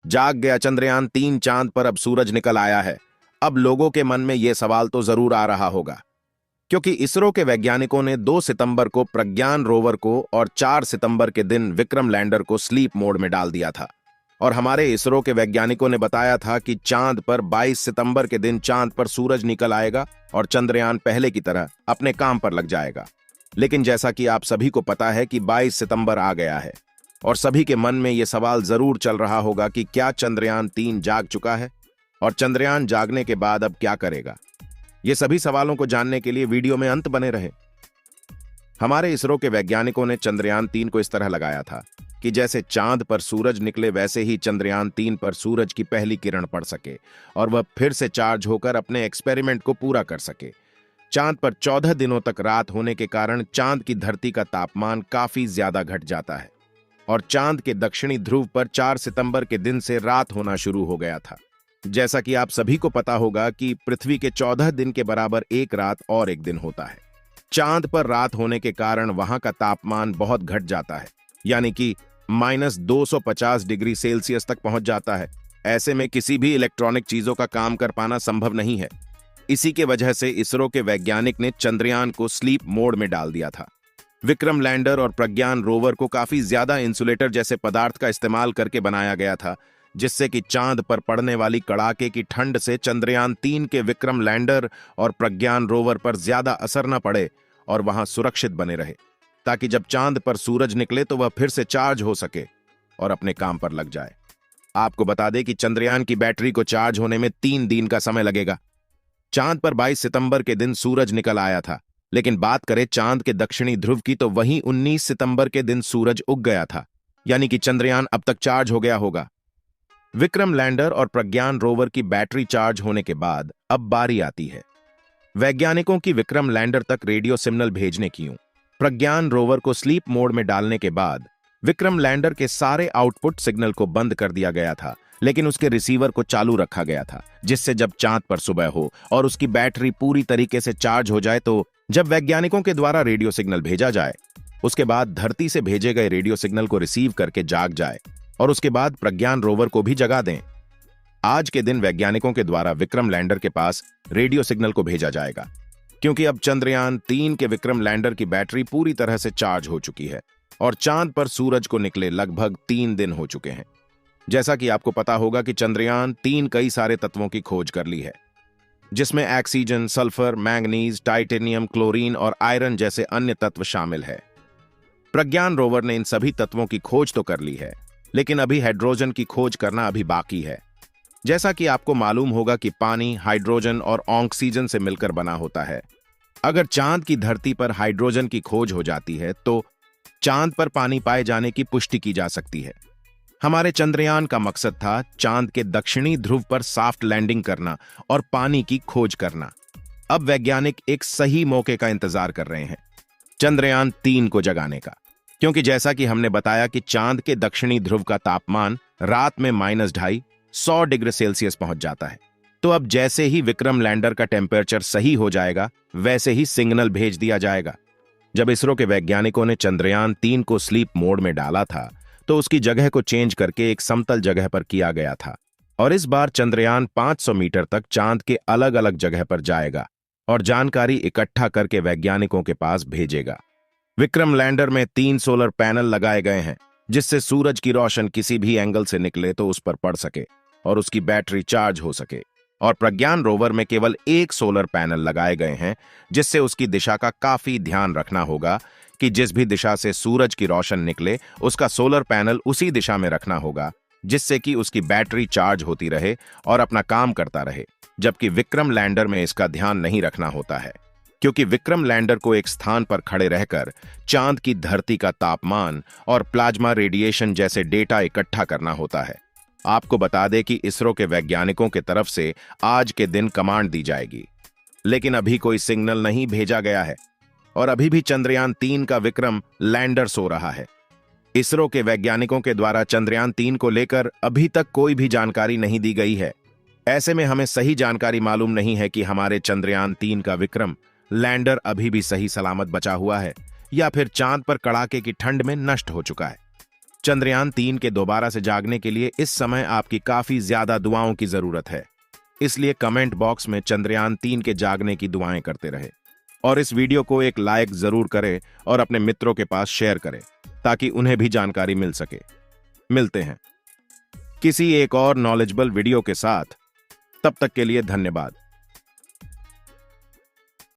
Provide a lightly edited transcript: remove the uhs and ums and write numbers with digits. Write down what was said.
जाग गया चंद्रयान 3 चांद पर, अब सूरज निकल आया है। अब लोगों के मन में यह सवाल तो जरूर आ रहा होगा, क्योंकि इसरो के वैज्ञानिकों ने 2 सितंबर को प्रज्ञान रोवर को और 4 सितंबर के दिन विक्रम लैंडर को स्लीप मोड में डाल दिया था। और हमारे इसरो के वैज्ञानिकों ने बताया था कि चांद पर 22 सितंबर के दिन चांद पर सूरज निकल आएगा और चंद्रयान पहले की तरह अपने काम पर लग जाएगा। लेकिन जैसा कि आप सभी को पता है कि 22 सितंबर आ गया है और सभी के मन में यह सवाल जरूर चल रहा होगा कि क्या चंद्रयान 3 जाग चुका है और चंद्रयान जागने के बाद अब क्या करेगा। ये सभी सवालों को जानने के लिए वीडियो में अंत बने रहे। हमारे इसरो के वैज्ञानिकों ने चंद्रयान 3 को इस तरह लगाया था कि जैसे चांद पर सूरज निकले वैसे ही चंद्रयान 3 पर सूरज की पहली किरण पड़ सके और वह फिर से चार्ज होकर अपने एक्सपेरिमेंट को पूरा कर सके। चांद पर 14 दिनों तक रात होने के कारण चांद की धरती का तापमान काफी ज्यादा घट जाता है और चांद के दक्षिणी ध्रुव पर 4 सितंबर के दिन से रात होना शुरू हो गया था। जैसा कि आप सभी को पता होगा कि पृथ्वी के 14 दिन के बराबर एक रात और एक दिन होता है। चांद पर रात होने के कारण वहां का तापमान बहुत घट जाता है, यानी कि -250 डिग्री सेल्सियस तक पहुंच जाता है। ऐसे में किसी भी इलेक्ट्रॉनिक चीजों का काम कर पाना संभव नहीं है। इसी के वजह से इसरो के वैज्ञानिक ने चंद्रयान को स्लीप मोड में डाल दिया था। विक्रम लैंडर और प्रज्ञान रोवर को काफी ज्यादा इंसुलेटर जैसे पदार्थ का इस्तेमाल करके बनाया गया था, जिससे कि चांद पर पड़ने वाली कड़ाके की ठंड से चंद्रयान 3 के विक्रम लैंडर और प्रज्ञान रोवर पर ज्यादा असर न पड़े और वहां सुरक्षित बने रहे, ताकि जब चांद पर सूरज निकले तो वह फिर से चार्ज हो सके और अपने काम पर लग जाए। आपको बता दें कि चंद्रयान की बैटरी को चार्ज होने में 3 दिन का समय लगेगा। चांद पर 22 सितंबर के दिन सूरज निकल आया था, लेकिन बात करें चांद के दक्षिणी ध्रुव की तो वहीं 19 सितंबर के दिन सूरज उग गया था, यानी कि चंद्रयान अब तक चार्ज हो गया होगा। विक्रम लैंडर और प्रज्ञान रोवर की बैटरी चार्ज होने के बाद अब बारी आती है वैज्ञानिकों की विक्रम लैंडर तक रेडियो सिग्नल भेजने की। प्रज्ञान रोवर को स्लीप मोड में डालने के बाद विक्रम लैंडर के सारे आउटपुट सिग्नल को बंद कर दिया गया था, लेकिन उसके रिसीवर को चालू रखा गया था, जिससे जब चांद पर सुबह हो और उसकी बैटरी पूरी तरीके से चार्ज हो जाए तो जब वैज्ञानिकों के द्वारा रेडियो सिग्नल भेजा जाए, उसके बाद धरती से भेजे गए रेडियो सिग्नल को रिसीव करके जाग जाए और उसके बाद प्रज्ञान रोवर को भी जगा दें। आज के दिन वैज्ञानिकों के द्वारा विक्रम लैंडर के पास रेडियो सिग्नल को भेजा जाएगा, क्योंकि अब चंद्रयान 3 के विक्रम लैंडर की बैटरी पूरी तरह से चार्ज हो चुकी है और चांद पर सूरज को निकले लगभग 3 दिन हो चुके हैं। जैसा कि आपको पता होगा कि चंद्रयान 3 कई सारे तत्वों की खोज कर ली है, जिसमें oxygen, sulphur, manganese, titanium, chlorine और आयरन जैसे अन्य तत्व शामिल है। प्रज्ञान रोवर ने इन सभी तत्वों की खोज तो कर ली है, लेकिन अभी हाइड्रोजन की खोज करना अभी बाकी है। जैसा कि आपको मालूम होगा कि पानी हाइड्रोजन और ऑक्सीजन से मिलकर बना होता है। अगर चांद की धरती पर हाइड्रोजन की खोज हो जाती है तो चांद पर पानी पाए जाने की पुष्टि की जा सकती है। हमारे चंद्रयान का मकसद था चांद के दक्षिणी ध्रुव पर सॉफ्ट लैंडिंग करना और पानी की खोज करना। अब वैज्ञानिक एक सही मौके का इंतजार कर रहे हैं चंद्रयान 3 को जगाने का, क्योंकि जैसा कि हमने बताया कि चांद के दक्षिणी ध्रुव का तापमान रात में -250 डिग्री सेल्सियस पहुंच जाता है। तो अब जैसे ही विक्रम लैंडर का टेम्परेचर सही हो जाएगा, वैसे ही सिग्नल भेज दिया जाएगा। जब इसरो के वैज्ञानिकों ने चंद्रयान 3 को स्लीप मोड में डाला था तो उसकी जगह को चेंज करके एक समतल जगह पर किया गया था और इस बार चंद्रयान 500 मीटर तक चांद के अलग अलग जगह पर जाएगा और जानकारी इकट्ठा करके वैज्ञानिकों के पास भेजेगा। विक्रम लैंडर में 3 सोलर पैनल लगाए गए हैं, जिससे सूरज की रोशनी किसी भी एंगल से निकले तो उस पर पड़ सके और उसकी बैटरी चार्ज हो सके। और प्रज्ञान रोवर में केवल एक सोलर पैनल लगाए गए हैं, जिससे उसकी दिशा का काफी ध्यान रखना होगा कि जिस भी दिशा से सूरज की रोशनी निकले उसका सोलर पैनल उसी दिशा में रखना होगा, जिससे कि उसकी बैटरी चार्ज होती रहे और अपना काम करता रहे। जबकि विक्रम लैंडर में इसका ध्यान नहीं रखना होता है, क्योंकि विक्रम लैंडर को एक स्थान पर खड़े रहकर चांद की धरती का तापमान और प्लाज्मा रेडिएशन जैसे डेटा इकट्ठा करना होता है। आपको बता दें कि इसरो के वैज्ञानिकों के तरफ से आज के दिन कमांड दी जाएगी, लेकिन अभी कोई सिग्नल नहीं भेजा गया है और अभी भी चंद्रयान 3 का विक्रम लैंडर सो रहा है। इसरो के वैज्ञानिकों के द्वारा चंद्रयान 3 को लेकर अभी तक कोई भी जानकारी नहीं दी गई है। ऐसे में हमें सही जानकारी मालूम नहीं है कि हमारे चंद्रयान 3 का विक्रम लैंडर अभी भी सही सलामत बचा हुआ है या फिर चांद पर कड़ाके की ठंड में नष्ट हो चुका है। चंद्रयान 3 के दोबारा से जागने के लिए इस समय आपकी काफी ज्यादा दुआओं की जरूरत है। इसलिए कमेंट बॉक्स में चंद्रयान 3 के जागने की दुआएं करते रहे और इस वीडियो को एक लाइक जरूर करें और अपने मित्रों के पास शेयर करें ताकि उन्हें भी जानकारी मिल सके। मिलते हैं किसी एक और नॉलेजेबल वीडियो के साथ। तब तक के लिए धन्यवाद।